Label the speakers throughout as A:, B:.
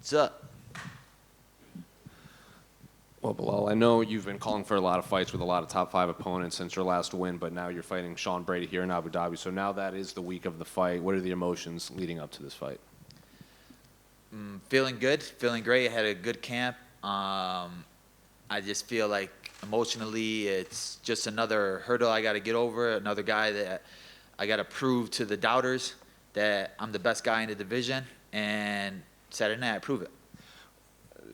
A: What's up?
B: Well, Belal, I know you've been calling for a lot of fights with a lot of top 5 opponents since your last win, but now you're fighting Sean Brady here in Abu Dhabi. So now that is the week of the fight. What are the emotions leading up to this fight?
A: Feeling good, feeling great. I had a good camp. I just feel like emotionally it's just another hurdle I got to get over, another guy that I got to prove to the doubters that I'm the best guy in the division, and Saturday night I prove it.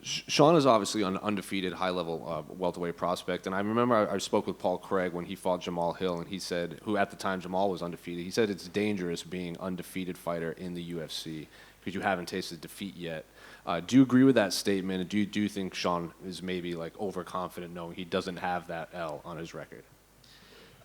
B: Sean is obviously an undefeated high-level welterweight prospect, and I remember I spoke with Paul Craig when he fought Jamal Hill, and he said, who at the time Jamal was undefeated, he said it's dangerous being undefeated fighter in the UFC because you haven't tasted defeat yet. Do you agree with that statement, and do you think Sean is maybe like overconfident knowing he doesn't have that L on his record?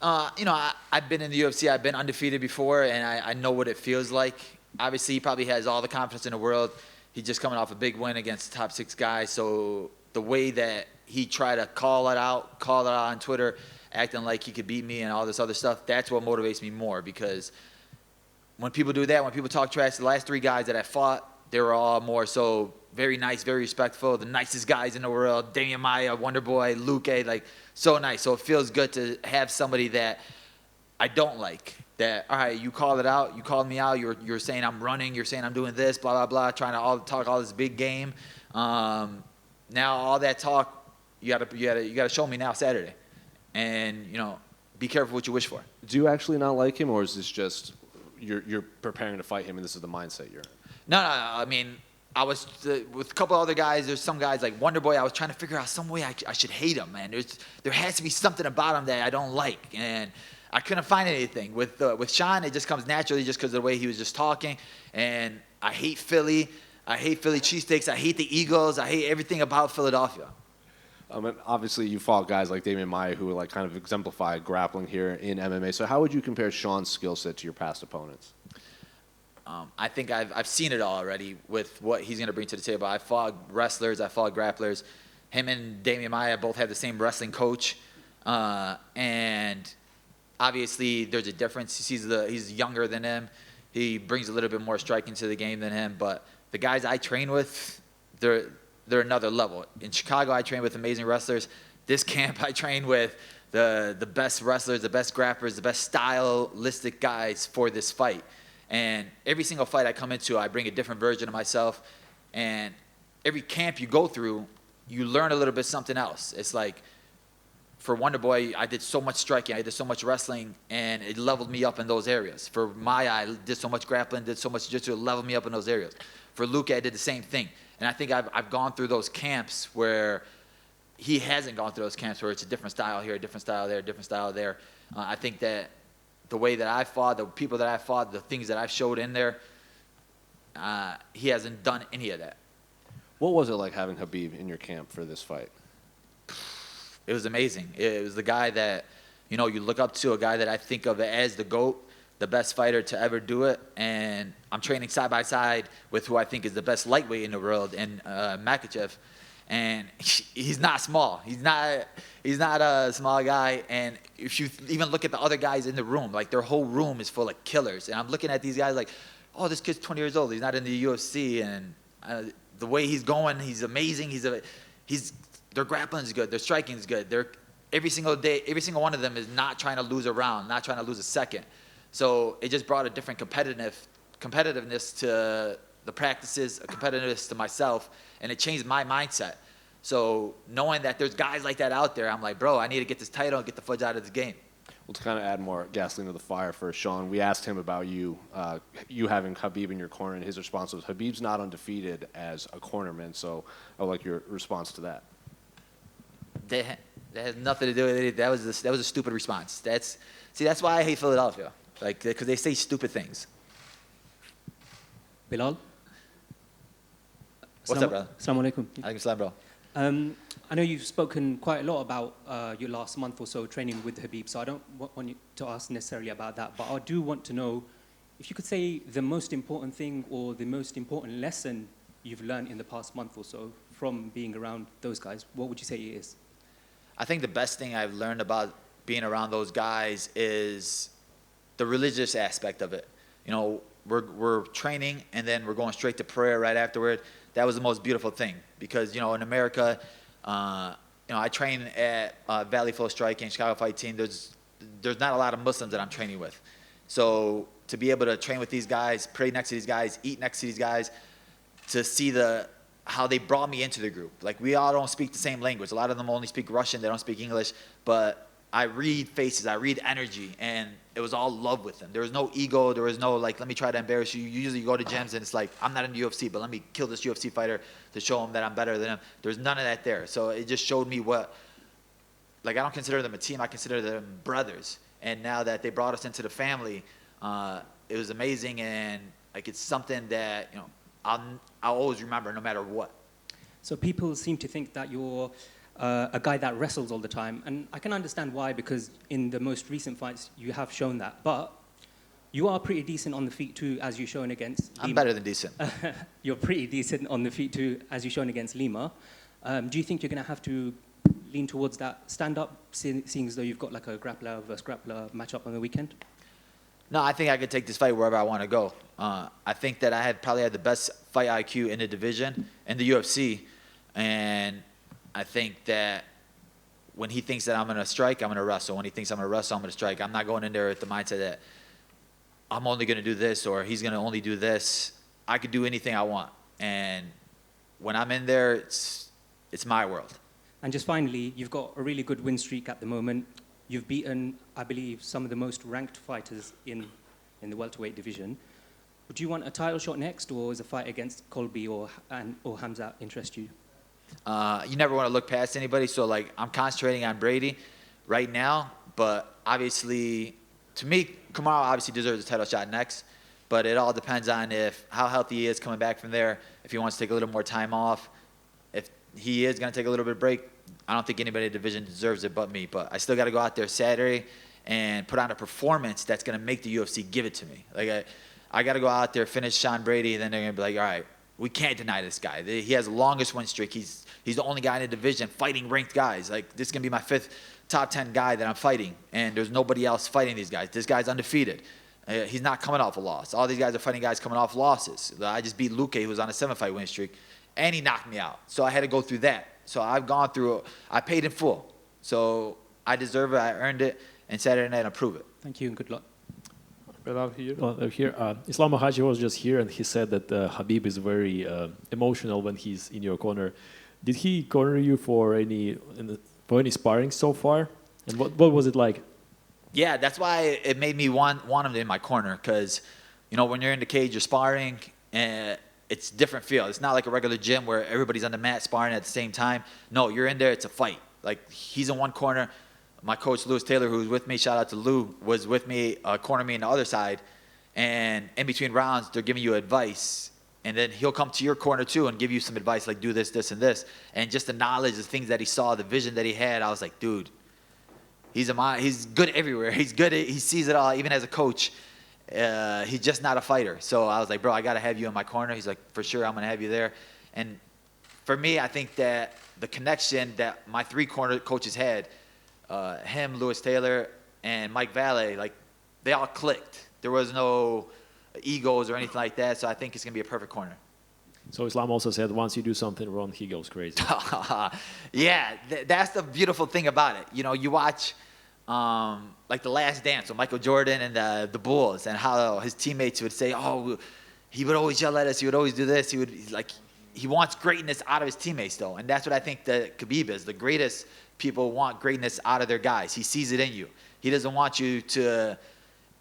A: I've been in the UFC, I've been undefeated before, and I know what it feels like. Obviously, he probably has all the confidence in the world. He's just coming off a big win against the top 6 guys. So the way that he tried to call it out on Twitter, acting like he could beat me and all this other stuff, that's what motivates me more. Because when people do that, when people talk trash, the last 3 guys that I fought, they were all more so very nice, very respectful, the nicest guys in the world. Damian Maia, Wonder Boy, Luque, like so nice. So it feels good to have somebody that I don't like. That, all right, you called it out, you called me out, you're saying I'm running, you're saying I'm doing this, blah, blah, blah, trying to talk all this big game. Now all that talk, you gotta show me now Saturday. And, be careful what you wish for.
B: Do you actually not like him, or is this just you're preparing to fight him and this is the mindset you're in?
A: No, I mean, I was with a couple other guys. There's some guys like Wonder Boy. I was trying to figure out some way I should hate him, man. There has to be something about him that I don't like, and I couldn't find anything. With Sean, it just comes naturally just because of the way he was just talking. And I hate Philly. I hate Philly cheesesteaks. I hate the Eagles. I hate everything about Philadelphia.
B: And obviously, you fought guys like Damian Maia who like kind of exemplify grappling here in MMA. So how would you compare Sean's skill set to your past opponents?
A: I think I've seen it all already with what he's going to bring to the table. I fought wrestlers. I fought grapplers. Him and Damian Maia both have the same wrestling coach. And obviously, there's a difference. He's younger than him. He brings a little bit more striking to the game than him. But the guys I train with, they're another level. In Chicago, I train with amazing wrestlers. This camp, I train with the best wrestlers, the best grapplers, the best stylistic guys for this fight. And every single fight I come into, I bring a different version of myself. And every camp you go through, you learn a little bit something else. It's like, for Wonder Boy, I did so much striking, I did so much wrestling, and it leveled me up in those areas. For Maya, I did so much grappling, did so much jiu-jitsu, it leveled me up in those areas. For Luque, I did the same thing. And I think I've gone through those camps where he hasn't gone through those camps where it's a different style here, a different style there, a different style there. I think that the way that I fought, the people that I fought, the things that I've showed in there, he hasn't done any of that.
B: What was it like having Khabib in your camp for this fight?
A: It was amazing. It was the guy that, you look up to, a guy that I think of as the GOAT, the best fighter to ever do it. And I'm training side by side with who I think is the best lightweight in the world, and Makhachev. And he's not small. He's not a small guy. And if you even look at the other guys in the room, like their whole room is full of killers. And I'm looking at these guys like, oh, this kid's 20 years old. He's not in the UFC. And the way he's going, he's amazing. Their grappling is good. Their striking is good. Every single day, every single one of them is not trying to lose a round, not trying to lose a second. So it just brought a different competitiveness to the practices, a competitiveness to myself, and it changed my mindset. So knowing that there's guys like that out there, I'm like, bro, I need to get this title and get the fudge out of this game.
B: Well, to kind of add more gasoline to the fire for Sean, we asked him about you having Khabib in your corner, and his response was, Khabib's not undefeated as a cornerman, so I would like your response to that.
A: That has nothing to do with it. That was a stupid response. That's why I hate Philadelphia, because they say stupid things.
C: Belal?
A: What's up, brother?
C: Assalamu alaikum.
A: Alaikum salam, bro.
C: I know you've spoken quite a lot about your last month or so training with Khabib, so I don't want you to ask necessarily about that, but I do want to know if you could say the most important thing or the most important lesson you've learned in the past month or so from being around those guys, what would you say it is?
A: I think the best thing I've learned about being around those guys is the religious aspect of it. We're training and then we're going straight to prayer right afterward. that was the most beautiful thing. Because, you know, in America, I train at Valley Flow Striking, Chicago Fight Team. There's not a lot of Muslims that I'm training with. So to be able to train with these guys, pray next to these guys, eat next to these guys, to see how they brought me into the group. Like, we all don't speak the same language. A lot of them only speak Russian. They don't speak English. But I read faces. I read energy. And it was all love with them. There was no ego. There was no, like, let me try to embarrass you. Usually you go to gyms and it's like, I'm not in the UFC, but let me kill this UFC fighter to show him that I'm better than him. There's none of that there. So it just showed me I don't consider them a team. I consider them brothers. And now that they brought us into the family, it was amazing. And, like, it's something that, you know, I'll always remember no matter what.
C: So people seem to think that you're a guy that wrestles all the time, and I can understand why, because in the most recent fights you have shown that. But you are pretty decent on the feet too, as you've shown against Lima.
A: I'm better than decent.
C: You're pretty decent on the feet too, as you've shown against Lima. Do you think you're going to have to lean towards that stand-up, seeing as though you've got like a grappler versus grappler matchup on the weekend?
A: No, I think I could take this fight wherever I want to go. I think that I probably had the best fight IQ in the division, in the UFC. And I think that when he thinks that I'm going to strike, I'm going to wrestle. When he thinks I'm going to wrestle, I'm going to strike. I'm not going in there with the mindset that I'm only going to do this or he's going to only do this. I could do anything I want. And when I'm in there, it's my world. And
C: just finally, you've got a really good win streak at the moment. You've beaten, I believe, some of the most ranked fighters in the welterweight division. Would you want a title shot next, or is a fight against Colby or Hamza interest you?
A: You never want to look past anybody, so like I'm concentrating on Brady right now, but obviously, to me, Kamaru obviously deserves a title shot next, but it all depends on how healthy he is coming back from there, if he wants to take a little more time off. If he is going to take a little bit of break, I don't think anybody in the division deserves it but me, but I still got to go out there Saturday and put on a performance that's going to make the UFC give it to me. Like I got to go out there, finish Sean Brady, and then they're going to be like, all right, we can't deny this guy. He has the longest win streak. He's the only guy in the division fighting ranked guys. Like, this is going to be my 5th top 10 guy that I'm fighting, and there's nobody else fighting these guys. This guy's undefeated. He's not coming off a loss. All these guys are fighting guys coming off losses. I just beat Luque, who was on a 7-fight win streak, and he knocked me out. So I had to go through that. So I've gone through, I paid in full. So I deserve it, I earned it, and Saturday night I'll prove it.
C: Thank you and good luck.
D: Belal here. Islam Makhachev was just here, and he said that Khabib is very emotional when he's in your corner. Did he corner you for any sparring so far? And what was it like?
A: Yeah, that's why it made me want him in my corner, because, you know, when you're in the cage, you're sparring, and it's a different feel. It's not like a regular gym where everybody's on the mat sparring at the same time. No, you're in there, it's a fight. Like, he's in one corner. My coach, Lewis Taylor, who's with me, shout out to Lou, was with me, corner me on the other side. And in between rounds, they're giving you advice. And then he'll come to your corner, too, and give you some advice, like do this, this, and this. And just the knowledge, the things that he saw, the vision that he had, I was like, dude, he's good everywhere. He's good. He sees it all, even as a coach. He's just not a fighter. So I was like, bro, I got to have you in my corner. He's like, for sure, I'm going to have you there. And for me, I think that the connection that my 3 corner coaches had, him, Lewis Taylor, and Mike Valle, like, they all clicked. There was no egos or anything like that, so I think it's going to be a perfect corner.
D: So Islam also said once you do something wrong, he goes crazy.
A: Yeah, that's the beautiful thing about it. You know, you watch like The Last Dance with Michael Jordan and the Bulls, and how his teammates would say, oh, he would always yell at us, he would always do this, he wants greatness out of his teammates, though. And that's what I think that Khabib is. The greatest people want greatness out of their guys. He sees it in you. He doesn't want you to,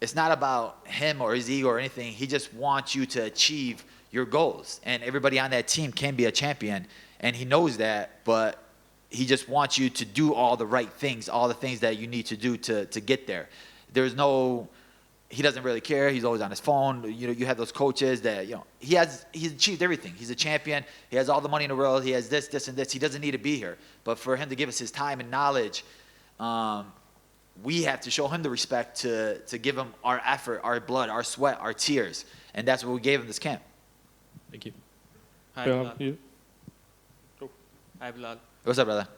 A: it's not about him or his ego or anything. He just wants you to achieve your goals. And everybody on that team can be a champion. And he knows that, but he just wants you to do all the right things, all the things that you need to do to get there. There's no, he doesn't really care. He's always on his phone. You know, you have those coaches that, you know, he's achieved everything. He's a champion. He has all the money in the world. He has this, this, and this. He doesn't need to be here. But for him to give us his time and knowledge, we have to show him the respect to give him our effort, our blood, our sweat, our tears. And that's what we gave him this camp.
D: Thank you.
C: Hi, Belal. Hi, Belal.
A: What's up, brother?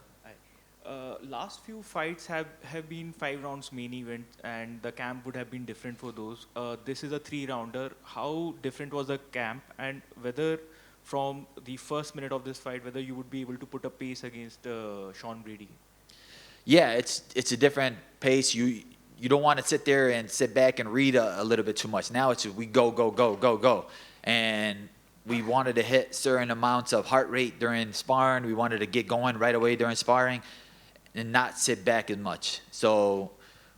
E: Last few fights have been 5 rounds main event, and the camp would have been different for those. This is a 3-rounder. How different was the camp, and whether from the first minute of this fight, whether you would be able to put a pace against Sean Brady?
A: Yeah, it's a different pace. You don't want to sit there and sit back and read a little bit too much. Now it's we go, go, go, go, go. And we wanted to hit certain amounts of heart rate during sparring. We wanted to get going right away during sparring and not sit back as much. So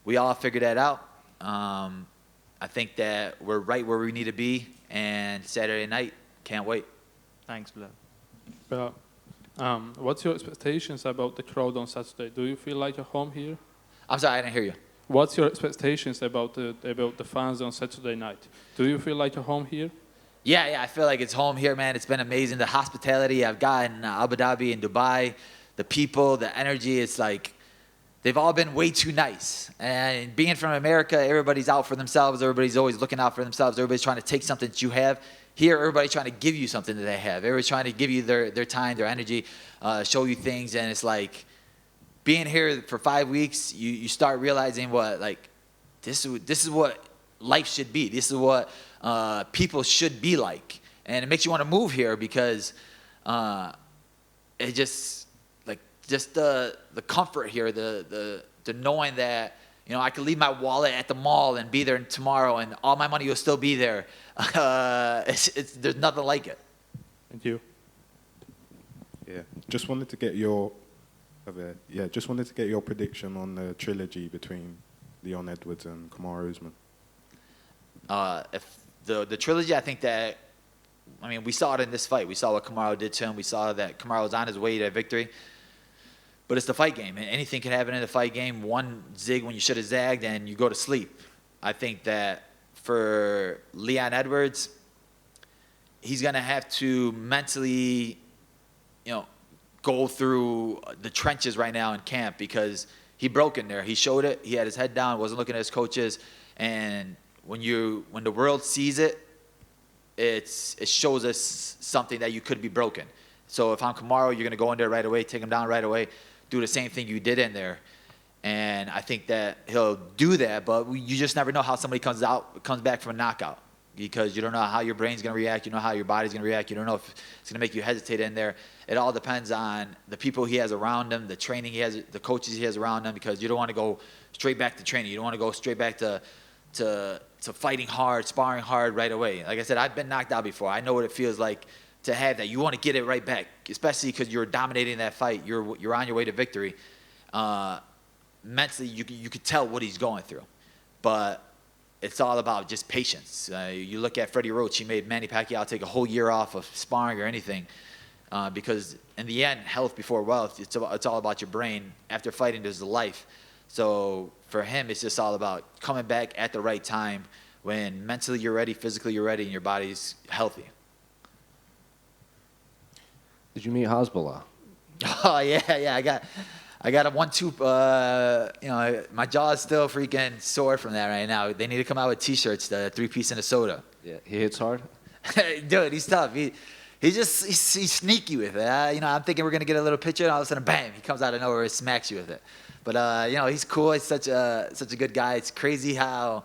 A: we all figured that out. I think that we're right where we need to be. And Saturday night, can't wait.
E: Thanks, Bilal.
F: But what's your expectations about the crowd on Saturday? Do you feel like you're home here?
A: I'm sorry, I didn't hear you.
F: What's your expectations about the fans on Saturday night? Do you feel like you're home here?
A: Yeah, I feel like it's home here, man. It's been amazing. The hospitality I've gotten in Abu Dhabi and Dubai, the people, the energy, it's like they've all been way too nice. And being from America, everybody's out for themselves. Everybody's always looking out for themselves. Everybody's trying to take something that you have. Here, everybody's trying to give you something that they have. Everybody's trying to give you their time, their energy, show you things. And it's like being here for 5 weeks, you start realizing what, like, this is what life should be. This is what people should be like. And it makes you want to move here because it just, like, just the comfort here, the knowing that, you know, I could leave my wallet at the mall and be there tomorrow and all my money will still be there. There's nothing like it.
F: Thank you.
G: Just wanted to get your prediction on the trilogy between Leon Edwards and Kamaru Usman.
A: If the trilogy, I think that, I mean, we saw it in this fight. We saw what Kamaru did to him. We saw that Kamaru was on his way to victory. But it's the fight game, and anything can happen in the fight game. One zig when you should have zagged, and you go to sleep. I think that for Leon Edwards, he's going to have to mentally, you know, go through the trenches right now in camp because he broke in there. He showed it. He had his head down, wasn't looking at his coaches. And when the world sees it, it shows us something that you could be broken. So if I'm Kamaru, you're going to go in there right away, take him down right away, do the same thing you did in there. And I think that he'll do that, but you just never know how somebody comes back from a knockout because you don't know how your brain's going to react. You don't know how your body's going to react. You don't know if it's going to make you hesitate in there. It all depends on the people he has around him, the training he has, the coaches he has around him, because you don't want to go straight back to training. You don't want to go straight back to fighting hard, sparring hard right away. Like I said, I've been knocked out before. I know what it feels like to have that. You want to get it right back, especially because you're dominating that fight. You're on your way to victory. Mentally, you could tell what he's going through. But it's all about just patience. You look at Freddie Roach. He made Manny Pacquiao take a whole year off of sparring or anything because in the end, health before wealth, it's all about your brain. After fighting, there's the life. So for him, it's just all about coming back at the right time when mentally you're ready, physically you're ready, and your body's healthy.
B: Did you meet Hasbulla?
A: Oh, yeah. I got a 1-2. You know, my jaw is still freaking sore from that right now. They need to come out with T-shirts, the 3-piece and a soda.
B: Yeah, he hits hard.
A: Dude, he's tough. He's sneaky with it. You know, I'm thinking we're gonna get a little picture, and all of a sudden, bam, he comes out of nowhere and smacks you with it. But you know, he's cool. He's such a good guy. It's crazy how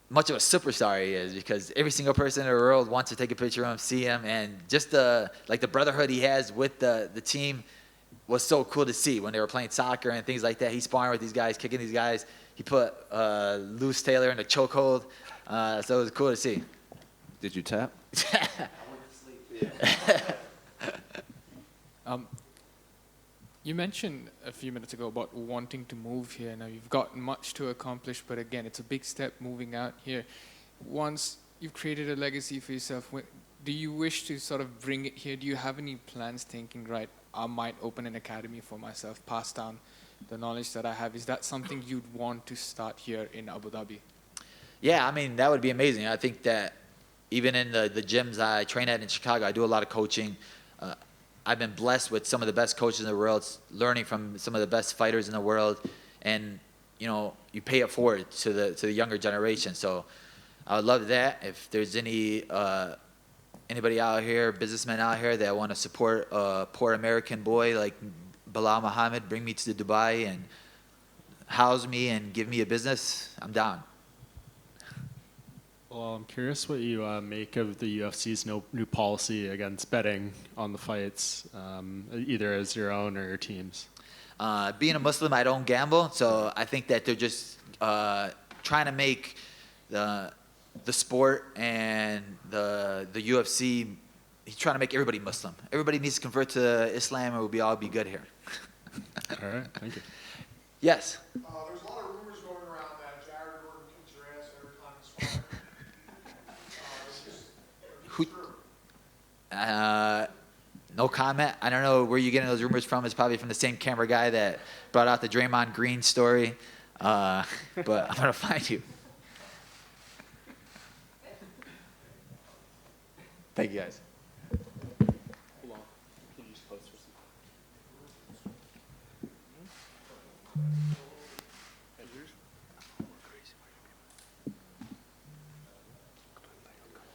A: much of a superstar he is because every single person in the world wants to take a picture of him, see him, and just the brotherhood he has with the team was so cool to see when they were playing soccer and things like that. He's sparring with these guys, kicking these guys. He put Luce Taylor in a chokehold, so it was cool to see.
B: Did you tap?
H: You mentioned a few minutes ago about wanting to move here. Now, you've got much to accomplish, but again, it's a big step moving out here. Once you've created a legacy for yourself, do you wish to sort of bring it here? Do you have any plans thinking, right, I might open an academy for myself, pass down the knowledge that I have? Is that something you'd want to start here in Abu Dhabi?
A: Yeah, I mean, that would be amazing. I think that even in the gyms I train at in Chicago, I do a lot of coaching. I've been blessed with some of the best coaches in the world, learning from some of the best fighters in the world, and you know, you pay it forward to the younger generation. So I would love that. If there's anybody out here, businessmen out here that want to support a poor American boy like Belal Muhammad, bring me to Dubai and house me and give me a business, I'm down.
I: Well, I'm curious what you make of the UFC's new policy against betting on the fights, either as your own or your team's.
A: Being a Muslim, I don't gamble, so I think that they're just trying to make the sport and the UFC. He's trying to make everybody Muslim. Everybody needs to convert to Islam, and we'll all be good here.
I: All right, thank you.
A: Yes.
J: There's a lot of rumors going around that Jared Gordon kicks your ass every time he's fighting.
A: No comment. I don't know where you're getting those rumors from. It's probably from the same camera guy that brought out the Draymond Green story. But I'm going to find you. Thank you, guys.
I: Hold on. Can you just close for a second?